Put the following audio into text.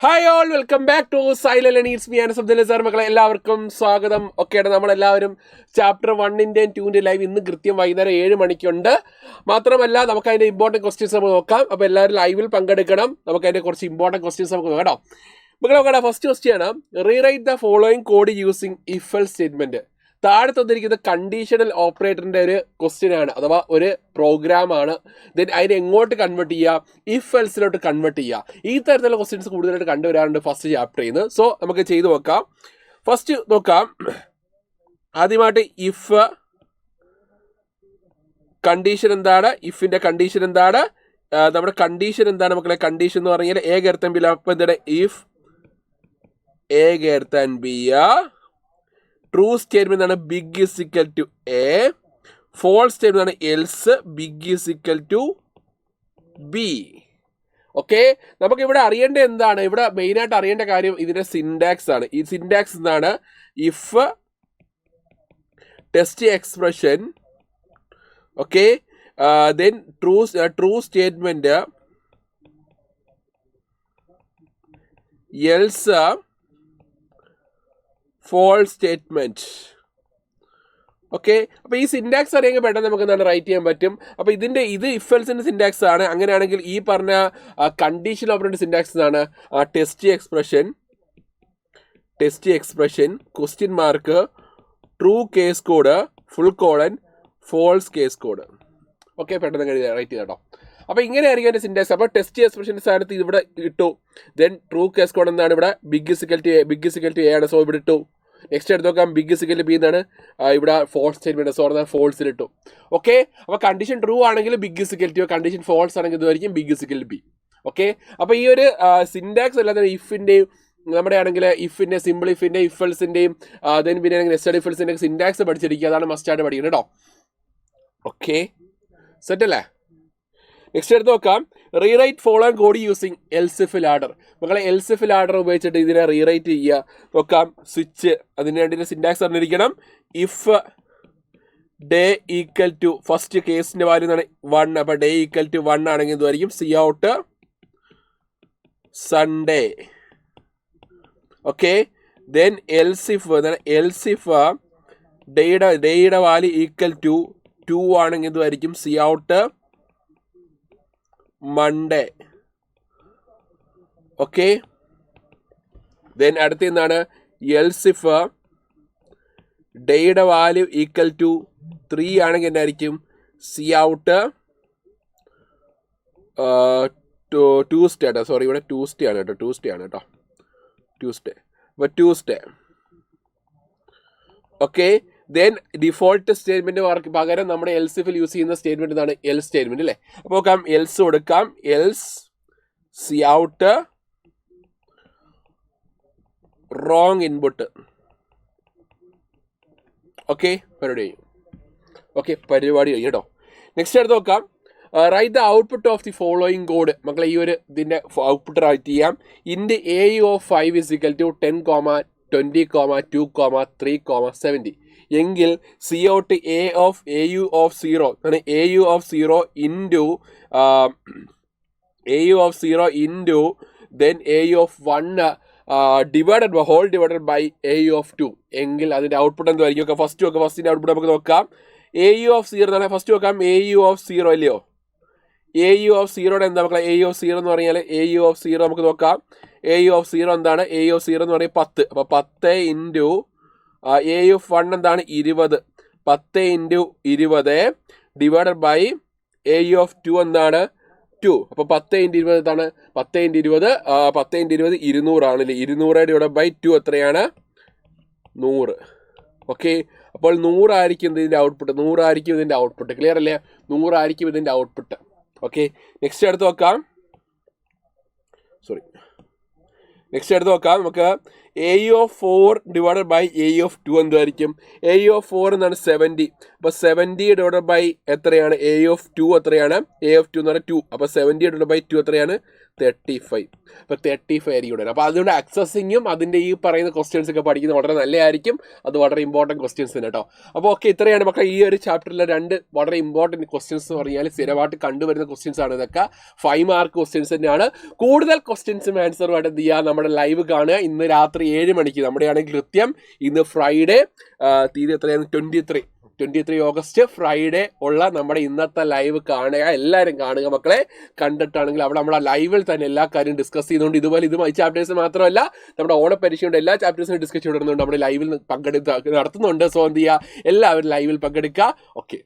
Hi all, welcome back to silent needs me and Abdul sir. മക്കളെ എല്ലാവർക്കും സ്വാഗതം. ഓക്കെയാണ്, നമ്മളെല്ലാവരും ചാപ്റ്റർ 1-ൻ്റെയും 2-ൻ്റെയും ലൈവ് ഇന്ന് കൃത്യം വൈകുന്നേരം 7 മണിക്കുണ്ട്. മാത്രമല്ല നമുക്ക് അതിൻ്റെ ഇമ്പോർട്ടൻറ്റ് ക്വസ്റ്റ്യൻസ് നമുക്ക് നോക്കാം. അപ്പോൾ എല്ലാവരും ലൈവിൽ പങ്കെടുക്കണം. നമുക്ക് അതിൻ്റെ കുറച്ച് ഇമ്പോർട്ടൻറ്റ് ക്വസ്റ്റ്യൻസ് നമുക്ക് നോക്കാം കേട്ടോ. മക്കളെ നോക്കട്ടെ, ഫസ്റ്റ് ക്വസ്റ്റ്യൻ ആണ്, rewrite the following code using if else statement. താഴെ തന്നിരിക്കുന്നത് കണ്ടീഷണൽ ഓപ്പറേറ്ററിൻ്റെ ഒരു ക്വസ്റ്റ്യൻ ആണ്, അഥവാ ഒരു പ്രോഗ്രാം ആണ്. ദെൻ അതിനെ എങ്ങോട്ട് കൺവേർട്ട് ചെയ്യുക? ഇഫ് എൽസിലോട്ട് കൺവേർട്ട് ചെയ്യുക. ഈ തരത്തിലുള്ള ക്വസ്റ്റ്യൻസ് കൂടുതലായിട്ട് കണ്ടുവരാറുണ്ട് ഫസ്റ്റ് ചാപ്റ്ററിൽ നിന്ന്. സോ നമുക്ക് ചെയ്ത് നോക്കാം. ഫസ്റ്റ് നോക്കാം, ആദ്യമായിട്ട് ഇഫ് കണ്ടീഷൻ എന്താണ്, ഇഫിൻ്റെ കണ്ടീഷൻ എന്താണ്, നമ്മുടെ കണ്ടീഷൻ എന്താണ് മക്കളെ? കണ്ടീഷൻ എന്ന് പറഞ്ഞാൽ എ ഗ്രേറ്റർ ബി. അപ്പം എന്താണ്? If A greater B. True statement ആണ് big is equal to A. False statement ആണ് else big is equal to B. Okay, നമുക്കിവിടെ അറിയേണ്ടത് എന്താണ്? ഇവിടെ മെയിനായിട്ട് അറിയേണ്ട കാര്യം ഇതിന്റെ സിൻടാക്സ് ആണ്. ഈ സിൻടാക്സ് എന്താണ്? If test expression, okay, then true statement, else false statement. Okay, അപ്പോൾ ഈ സിൻടാക്സ് അറിയെങ്കിൽ പെട്ടെന്ന് നമുക്ക് എന്താണ് റൈറ്റ് ചെയ്യാൻ പറ്റും. അപ്പോൾ ഇത് ഇഫ് എൽസിന്റെ സിൻടാക്സ് ആണ്. അങ്ങനെയാണെങ്കിൽ ഈ പറഞ്ഞ കണ്ടീഷൻ ഓപ്പറേറ്റർ സിൻടാക്സ് ആണ് test expression question mark true case code full colon false case code. Okay, പെട്ടെന്ന് റൈറ്റ് ചെയ്താട്ടോ. അപ്പോൾ ഇങ്ങനെയായിരിക്കും എൻ്റെ സിൻടാക്സ്. അപ്പോൾ ടെസ്റ്റ് എക്സ്പ്രഷൻ്റെ സ്ഥാനത്ത് ഇവിടെ ഇട്ടു. ദെൻ ട്രൂ കേസ് കോഡ് എന്താണ്? ഇവിടെ ബിഗ് ഇസിക്കൽ ടു എ ആണ്. സോ ഇവിടെ ഇട്ടു. നെക്സ്റ്റ് എടുത്ത് നോക്കാം, ബിഗ് ഇസിക്കൽ ബി എന്നാണ്. ഇവിടെ ഫോൾസ് സ്റ്റേറ്റ്മെന്റ്, സോ ഫോൾസിൽ ഇട്ടു. ഓക്കെ, അപ്പോൾ കണ്ടീഷൻ ട്രൂ ആണെങ്കിൽ big is equal to, condition false ആണെങ്കിൽ ഇതുമായിരിക്കും ബിഗ് ഇസിക്കൽ ബി. ഓക്കെ, അപ്പോൾ ഈ ഒരു സിൻടാക്സ് അല്ലാതെ ഇഫിൻ്റെയും നമ്മുടെ ആണെങ്കിൽ ഇഫിൻ്റെ സിമ്പിൾ ഇഫിൻ്റെ ഇഫ് എൽസിൻ്റെയും ദെൻ പിന്നെ നെസ്റ്റഡ് ഇഫ് എൽസിൻ്റെ സിൻടാക്സ് പഠിച്ചിരിക്കുക. അതാണ് മസ്റ്റായിട്ട് പഠിക്കുന്നത് കേട്ടോ. ഓക്കെ, സെറ്റ് അല്ലേ? നെക്സ്റ്റ് എടുത്ത് നോക്കാം, റീറൈറ്റ് ഫോളോയിങ് കോഡ് യൂസിങ് എൽസിഫിൽ ആർഡർ. മക്കളെ എൽസിഫിൽ ആർഡർ ഉപയോഗിച്ചിട്ട് ഇതിനെ റീറൈറ്റ് ചെയ്യുക. നോക്കാം, സ്വിച്ച്, അതിന് വേണ്ടി സിൻടാക്സ് അറിഞ്ഞിരിക്കണം. If day equal to first കേസിന്റെ വാല്യൂ എന്നാണ് 1. അപ്പൊ ഡേ ഈക്വൽ ടു 1 ആണെങ്കിൽ ഇതുമായിരിക്കും C out Sunday. Okay, then elsif ഡേയുടെ വാല്യൂ ഈക്വൽ ടു 2 ആണെങ്കിൽ ഇതുമായിരിക്കും C out Monday. Okay, then അടുത്ത എന്താണ്? എൽസിഫ് ഡേയുടെ വാല്യൂ ഈക്വൽ ടു 3 ആണെങ്കിൽ എന്തായിരിക്കും സി ഔട്ട് ട്യൂസ്ഡേ. സോറി, ഇവിടെ ട്യൂസ്ഡേ ആണ് കേട്ടോ. Tuesday. Okay, then default statement പകരം നമ്മുടെ എൽസിഫിൽ യൂസ് ചെയ്യുന്ന സ്റ്റേറ്റ്മെന്റ് എന്താണ്? എൽസ് സ്റ്റേറ്റ്മെന്റ് അല്ലേ? അപ്പോൾ നോക്കാം, എൽസ് കൊടുക്കാം. Else c out wrong input. Okay, പരിപാടി കഴിഞ്ഞു കേട്ടോ. നെക്സ്റ്റ് എടുത്ത് നോക്കാം, write the output of the following code. മക്കളെ ഈ ഒരു ഇതിന്റെ ഔട്ട്പുട്ട് റൈറ്റ് ചെയ്യാം. Int a of 5 is equal to 10, 20, 2, 3, 70 എങ്കിൽ C out a u of 0 a u of 0 into then a u of 1 divided by a u of 2 എങ്കിൽ അതിൻ്റെ output എന്തായിരിക്കും? ഫസ്റ്റിൻ്റെ output നമുക്ക് നോക്കാം. എ യു ഓഫ് 0 എന്നാണ്. First നോക്കാം, A u of 0 അല്ലയോ? A u of 0യുടെ എന്താ മക്കളെ? എ യു ഓഫ് 0 എന്ന് പറഞ്ഞാൽ എ യു ഓഫ് 0 നമുക്ക് നോക്കാം. എ യു ഓഫ് 0 എന്താണ്? എ യു ഓഫ് 0 എന്ന് പറയുന്നത് 10. അപ്പോൾ 10 ഇൻറ്റു എ യു ഓഫ് 1 എന്താണ്? 20. 10 into 20 divided by a u of 2 എന്താണ്? 2. അപ്പോൾ 10 ഇൻറ്റു 20 എന്താണ്? 10 ഇൻറ്റു 20 200 ആണല്ലേ? 200 ഡിവൈഡഡ് ബൈ 2 എത്രയാണ്? 100. ഓക്കെ, അപ്പോൾ 100 ആയിരിക്കും ഇതിൻ്റെ ഔട്ട്പുട്ട്. 100 ആയിരിക്കും ഇതിൻ്റെ ഔട്ട്പുട്ട്. ക്ലിയർ അല്ലേ? 100 ആയിരിക്കും ഇതിൻ്റെ ഔട്ട്പുട്ട്. ഓക്കെ, നെക്സ്റ്റ് എടുത്ത് നോക്കാം. നമുക്ക് a u of 4 divided by a u of 2 എന്തായിരിക്കും? എ യു ഓഫ് 4 എന്നാണ് 70. അപ്പോൾ 70 ഡിവൈഡഡ് ബൈ എത്രയാണ്? എ യു ഓഫ് 2 എത്രയാണ്? എ ഓഫ് 2 എന്ന് പറഞ്ഞാൽ 2. അപ്പോൾ 70 ഡിവൈഡഡ് ബൈ 2 എത്രയാണ്? 35. അപ്പോൾ 35 ആയിരിക്കും ഇവിടെ. അപ്പോൾ അതുകൊണ്ട് അക്സസിങ്ങും അതിൻ്റെ ഈ പറയുന്ന ക്വസ്റ്റ്യൻസ് ഒക്കെ പഠിക്കുന്നത് വളരെ നല്ലതായിരിക്കും. അത് വളരെ ഇമ്പോർട്ടൻറ്റ് ക്വസ്റ്റ്യൻസ് തന്നെ കേട്ടോ. അപ്പോൾ ഓക്കെ, ഇത്രയാണ് മക്കളെ ഈ ഒരു ചാപ്റ്ററിലെ 2 വളരെ ഇമ്പോർട്ടൻറ്റ് ക്വസ്റ്റ്യൻസ് എന്ന് പറഞ്ഞാൽ സ്ഥിരമായിട്ട് കണ്ടുവരുന്ന ക്വസ്റ്റ്യൻസ് ആണ് ഇതൊക്കെ. 5 മാർക്ക് ക്വസ്റ്റ്യൻസ് തന്നെയാണ്. കൂടുതൽ ക്വസ്റ്റ്യൻസും ആൻസറുമായിട്ട് എന്ത് ചെയ്യുക, നമ്മുടെ ലൈവ് കാണുക. ഇന്ന് രാത്രി 7 മണിക്ക് നമ്മുടെ ആണെങ്കിൽ കൃത്യം ഇന്ന് ഫ്രൈഡേ തീയതി എത്രയാണ്, 23 ഓഗസ്റ്റ് ഫ്രൈഡേ ഉള്ള നമ്മുടെ ഇന്നത്തെ ലൈവ് കാണുക. എല്ലാവരും കാണുക മക്കളെ. കണ്ടിട്ടാണെങ്കിൽ അവിടെ നമ്മുടെ ലൈവിൽ തന്നെ എല്ലാ കാര്യം ഡിസ്കസ് ചെയ്യുന്നുണ്ട്. ഇതുപോലെ ഈ ചാപ്റ്റേഴ്സ് മാത്രമല്ല, നമ്മുടെ ഓണപരീക്ഷയുടെ എല്ലാ ചാപ്റ്റേഴ്സിനും ഡിസ്കസ് ചെയ്തിടുന്നുണ്ട്. നമ്മുടെ ലൈവിൽ നടത്തുന്നുണ്ട്. സോ എന്ത് ചെയ്യുക, എല്ലാവരും ലൈവിൽ പങ്കെടുക്കുക. ഓക്കെ.